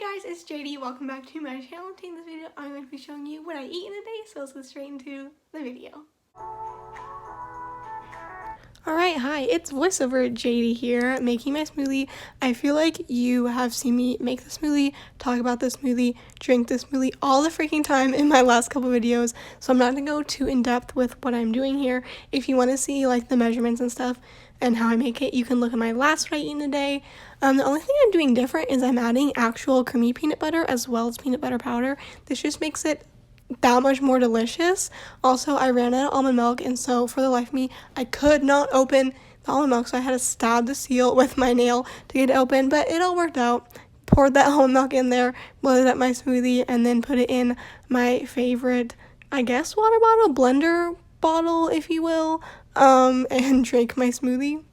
Hi guys, it's JD. Welcome back to my channel. In this video, I'm going to be showing you what I eat in a day, so let's go straight into the video. Alright, hi, it's voiceover JD here, making my smoothie. I feel like you have seen me make the smoothie, talk about the smoothie, drink the smoothie all the freaking time in my last couple videos, so I'm not going to go too in-depth with what I'm doing here. If you want to see like the measurements and stuff and how I make it, you can look at my last what I eat in a day. The only thing I'm doing different is I'm adding actual creamy peanut butter as well as peanut butter powder. This just makes it that much more delicious. Also, I ran out of almond milk, and so for the life of me, I could not open the almond milk, so I had to stab the seal with my nail to get it open, but it all worked out. Poured that almond milk in there, blended up my smoothie, and then put it in my favorite, I guess, water bottle, blender bottle, if you will, and drank my smoothie.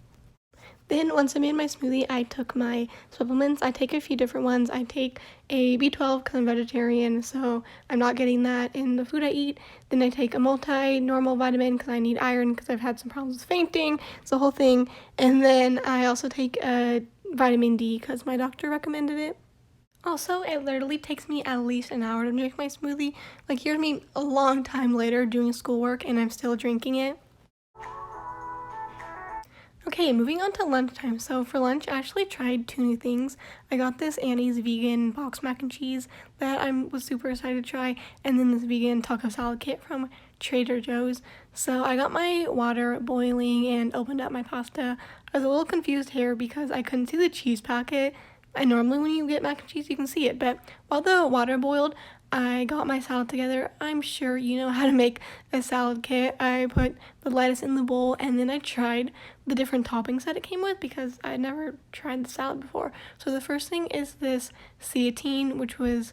Then once I made my smoothie, I took my supplements. I take a few different ones. I take a B12 because I'm vegetarian, so I'm not getting that in the food I eat. Then I take a multi-normal vitamin because I need iron because I've had some problems with fainting. It's the whole thing. And then I also take a vitamin D because my doctor recommended it. Also, it literally takes me at least an hour to make my smoothie. Like, here's me a long time later doing schoolwork and I'm still drinking it. Okay, moving on to lunchtime. So for lunch, I actually tried 2 new things. I got this Annie's vegan box mac and cheese that I was super excited to try, and then this vegan taco salad kit from Trader Joe's. So I got my water boiling and opened up my pasta. I was a little confused here because I couldn't see the cheese packet. And normally when you get mac and cheese, you can see it, but while the water boiled, I got my salad together. I'm sure you know how to make a salad kit. I put the lettuce in the bowl and then I tried the different toppings that it came with because I had never tried the salad before. So the first thing is this ceatine, which was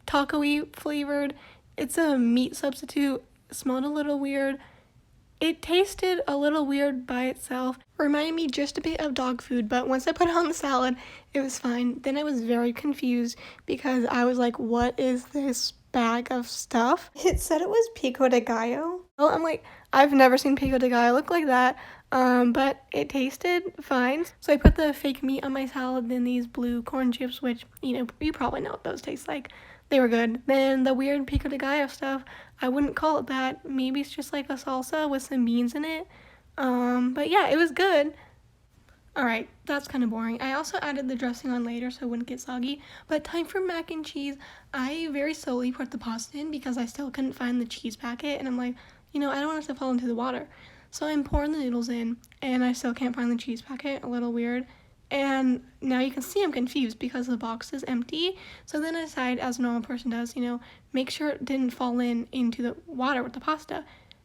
taco-y flavored. It's a meat substitute. It smelled a little weird. It tasted a little weird by itself. Reminded me just a bit of dog food, but once I put it on the salad, it was fine. Then I was very confused because I was like, what is this bag of stuff? It said it was pico de gallo. Well, I'm like, I've never seen pico de gallo look like that, but it tasted fine. So I put the fake meat on my salad, then these blue corn chips, which, you probably know what those taste like. They were good. Then the weird pico de gallo stuff, I wouldn't call it that. Maybe it's just like a salsa with some beans in it. But yeah, it was good. Alright, that's kind of boring. I also added the dressing on later so it wouldn't get soggy. But time for mac and cheese. I very slowly put the pasta in because I still couldn't find the cheese packet. And I'm like, I don't want it to fall into the water. So I'm pouring the noodles in and I still can't find the cheese packet. A little weird. And now you can see I'm confused because the box is empty. So then I decided, as a normal person does, make sure it didn't fall into the water with the pasta.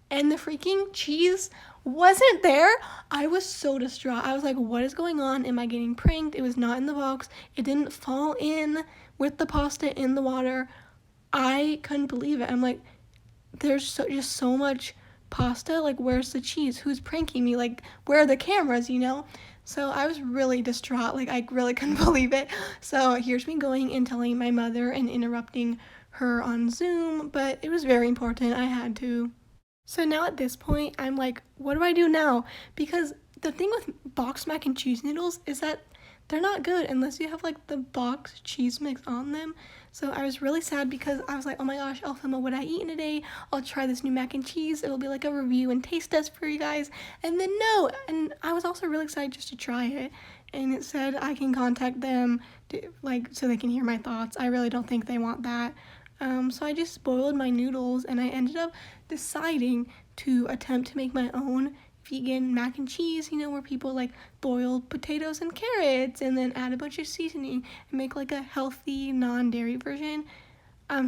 And the freaking cheese wasn't there. I was so distraught. I was like, what is going on? Am I getting pranked? It was not in the box. It didn't fall in with the pasta in the water. I couldn't believe it. I'm like, there's just so much pasta. Like, where's the cheese? Who's pranking me? Like, where are the cameras, So I was really distraught. Like, I really couldn't believe it. So here's me going and telling my mother and interrupting her on Zoom. But it was very important. I had to. So now at this point, I'm like, what do I do now? Because the thing with box mac and cheese noodles is that they're not good unless you have like the box cheese mix on them. So I was really sad because I was like, oh my gosh, I'll film what I eat in a day. I'll try this new mac and cheese. It'll be like a review and taste test for you guys. And then no, and I was also really excited just to try it. And it said I can contact them so they can hear my thoughts. I really don't think they want that. So I just boiled my noodles and I ended up deciding to attempt to make my own vegan mac and cheese, where people like boil potatoes and carrots and then add a bunch of seasoning and make like a healthy non-dairy version.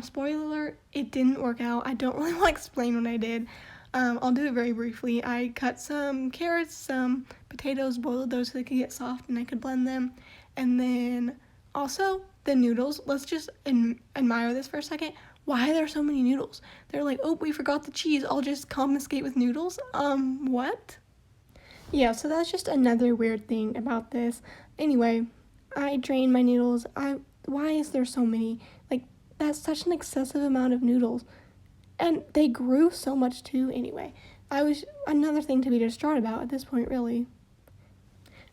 Spoiler alert, it didn't work out. I don't really want to explain what I did. I'll do it very briefly. I cut some carrots, some potatoes, boiled those so they could get soft and I could blend them. And then also the noodles, let's just admire this for a second. Why are there so many noodles? They're like, oh, we forgot the cheese. I'll just confiscate with noodles. What? Yeah, so that's just another weird thing about this. Anyway, I drained my noodles. Why is there so many? Like, that's such an excessive amount of noodles. And they grew so much too. Anyway, another thing to be distraught about at this point, really.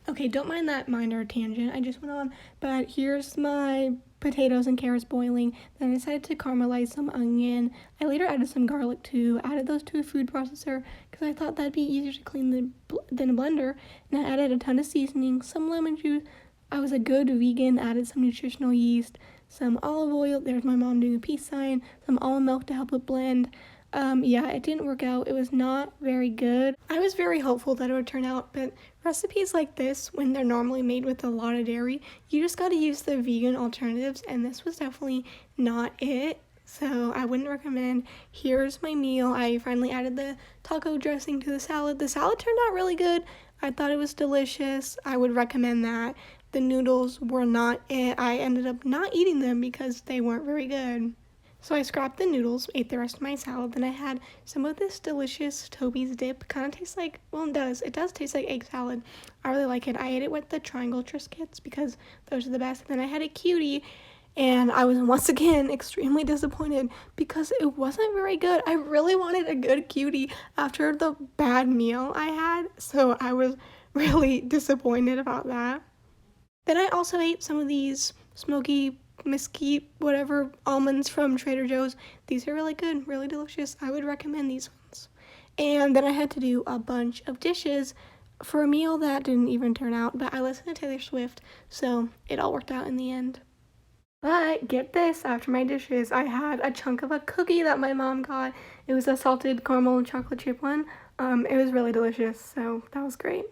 Okay, don't mind that minor tangent I just went on, but here's my potatoes and carrots boiling. Then I decided to caramelize some onion. I later added some garlic too. Added those to a food processor because I thought that'd be easier to clean than a blender. And I added a ton of seasoning, some lemon juice. I was a good vegan, added some nutritional yeast, some olive oil. There's my mom doing a peace sign. Some almond milk to help it blend. Yeah, it didn't work out. It was not very good. I was very hopeful that it would turn out, but recipes like this, when they're normally made with a lot of dairy, you just gotta use the vegan alternatives, and this was definitely not it. So I wouldn't recommend. Here's my meal. I finally added the taco dressing to the salad. The salad turned out really good. I thought it was delicious. I would recommend that. The noodles were not it. I ended up not eating them because they weren't very good. So I scrapped the noodles, ate the rest of my salad, then I had some of this delicious Toby's dip. Kind of tastes like, well, it does taste like egg salad. I really like it. I ate it with the triangle Triscuits because those are the best. And then I had a cutie, and I was once again extremely disappointed because it wasn't very good. I really wanted a good cutie after the bad meal I had, so I was really disappointed about that. Then I also ate some of these smoky mesquite, whatever, almonds from Trader Joe's. These are really good, really delicious. I would recommend these ones. And then I had to do a bunch of dishes for a meal that didn't even turn out, but I listened to Taylor Swift, so it all worked out in the end. But get this, after my dishes, I had a chunk of a cookie that my mom got. It was a salted caramel and chocolate chip one. It was really delicious, so that was great.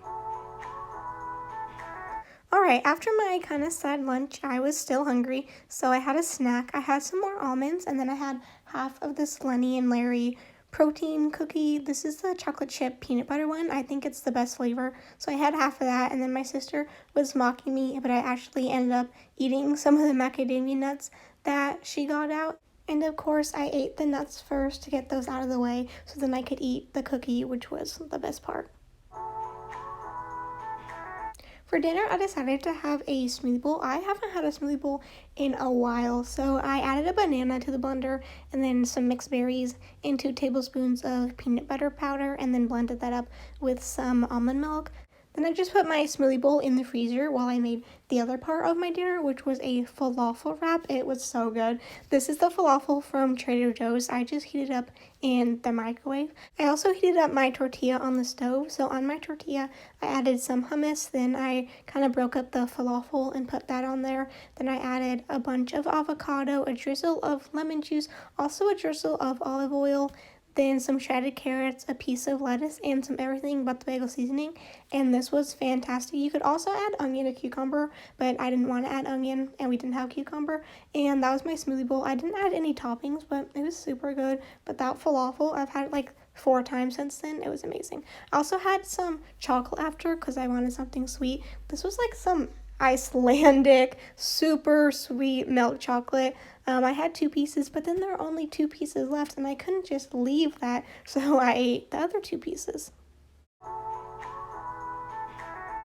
Alright, after my kind of sad lunch, I was still hungry, so I had a snack. I had some more almonds, and then I had half of this Lenny and Larry protein cookie. This is the chocolate chip peanut butter one. I think it's the best flavor, so I had half of that, and then my sister was mocking me, but I actually ended up eating some of the macadamia nuts that she got out. And of course, I ate the nuts first to get those out of the way, so then I could eat the cookie, which was the best part. For dinner, I decided to have a smoothie bowl. I haven't had a smoothie bowl in a while, so I added a banana to the blender and then some mixed berries and 2 tablespoons of peanut butter powder and then blended that up with some almond milk. Then I just put my smoothie bowl in the freezer while I made the other part of my dinner, which was a falafel wrap. It was so good. This is the falafel from Trader Joe's. I just heated up in the microwave. I also heated up my tortilla on the stove. So on my tortilla, I added some hummus. Then I kind of broke up the falafel and put that on there. Then I added a bunch of avocado, a drizzle of lemon juice, also a drizzle of olive oil, then some shredded carrots, a piece of lettuce, and some everything but the bagel seasoning, and this was fantastic. You could also add onion or cucumber, but I didn't want to add onion, and we didn't have cucumber, and that was my smoothie bowl. I didn't add any toppings, but it was super good. But that falafel, I've had it like 4 times since then. It was amazing. I also had some chocolate after because I wanted something sweet. This was like some Icelandic super sweet milk chocolate. I had 2 pieces, but then there were only 2 pieces left, and I couldn't just leave that, so I ate the other 2 pieces.